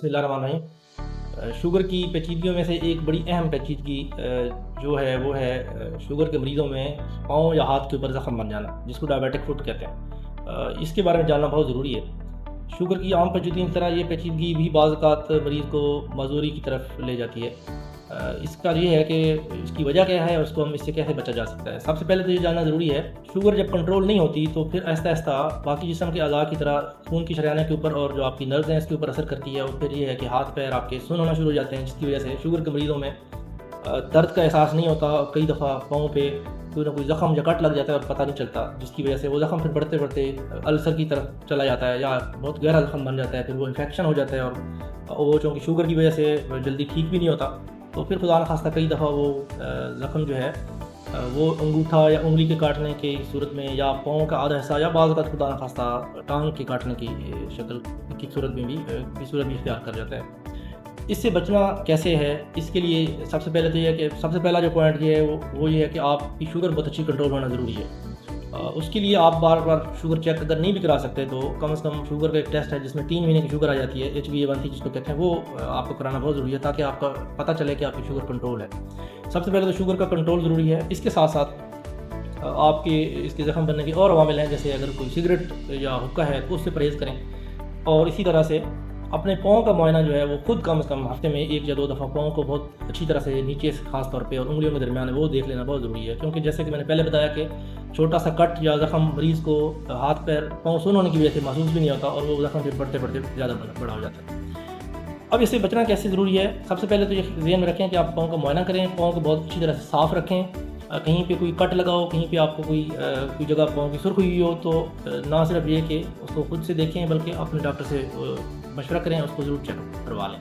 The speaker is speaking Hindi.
बिस्मिल्लाहिर्रहमानिर्रहीम। शुगर की पेचीदगियों में से एक बड़ी अहम पेचीदगी जो है वो है शुगर के मरीज़ों में पाँव या हाथ के ऊपर ज़ख़म बन जाना, जिसको डायबिटिक फुट कहते हैं। इसके बारे में जानना बहुत ज़रूरी है। शुगर की आम पेचीदगी की तरह ये पेचीदगी भी बाज़ औक़ात मरीज़ को मज़ूरी की तरफ ले जाती है। इसका ये है कि इसकी वजह क्या है और उसको हम इससे कैसे बचा जा सकता है। सबसे पहले तो ये जानना ज़रूरी है, शुगर जब कंट्रोल नहीं होती तो फिर आहिस्ता-आहिस्ता बाकी जिस्म के अज़ा की तरह खून की शरेयाने के ऊपर और जो आपकी नर्व्स हैं इसके ऊपर असर करती है और फिर ये है कि हाथ-पैर आपके सुन्न होना शुरू हो जाते हैं, जिसकी वजह से शुगर के मरीज़ों में दर्द का एहसास नहीं होता और कई दफ़ा पाँव पे कोई ना कोई ज़ख़म या कट लग जाता है और पता नहीं चलता, जिसकी वजह से वो ज़ख़म फिर बढ़ते-बढ़ते अल्सर की तरफ चला जाता है या बहुत गहरा ज़ख़म बन जाता है, फिर वो इन्फेक्शन हो जाता है और वो चूँकि शुगर की वजह से जल्दी ठीक भी नहीं होता, तो फिर खुदा न खास्ता कई दफ़ा वो ज़ख़म जो है वो अंगूठा या उँगली के काटने की सूरत में या पाँव का आधा हिस्सा या बाज़ औक़ात खुदा न खास्ता टाँग के काटने की शक्ल की सूरत में भी इख्तियार कर जाता है। इससे बचना कैसे है, इसके लिए सबसे पहले तो ये है कि सबसे पहला जो पॉइंट ये है वो ये है कि आपकी शुगर बहुत अच्छी कंट्रोल होना ज़रूरी है। उसके लिए आप बार-बार शुगर चेक अगर नहीं भी करा सकते तो कम से कम शुगर का एक टेस्ट है जिसमें 3 महीने की शुगर आ जाती है, HbA1c जिसको कहते हैं, वो आपको कराना बहुत ज़रूरी है ताकि आपका पता चले कि आपकी शुगर कंट्रोल है। सबसे पहले तो शुगर का कंट्रोल ज़रूरी है। इसके साथ-साथ आपके इसके ज़ख़म बनने के और अवामिल हैं, जैसे अगर कोई सिगरेट या हुक्का है तो उससे परहेज़ करें और इसी तरह से अपने पाँव का मुआयना जो है वो खुद कम से कम हफ़्ते में 1 या 2 दफ़ा पाँव को बहुत अच्छी तरह से नीचे से ख़ास तौर पे और उंगलियों के दरमियान है वो देख लेना बहुत ज़रूरी है, क्योंकि जैसे कि मैंने पहले बताया कि छोटा सा कट या ज़ख़म मरीज़ को हाथ पैर पाँव सुन्न होने की वजह से महसूस भी नहीं होता और वो ज़ख़म फिर बढ़ते-बढ़ते ज़्यादा बड़ा हो जाता है। अब इससे बचना कैसे ज़रूरी है, सबसे पहले तो ये ज़हन में रखें कि आप पाँव का मुआयना करें, पाँव को बहुत अच्छी तरह से साफ़ रखें। कहीं पे कोई कट लगा हो, कहीं पे आपको कोई जगह पाँव की सुर्ख हुई हो तो ना सिर्फ ये कि उसको खुद से देखें बल्कि अपने डॉक्टर से मशवरा करें, उसको ज़रूर चेकअप करवा लें।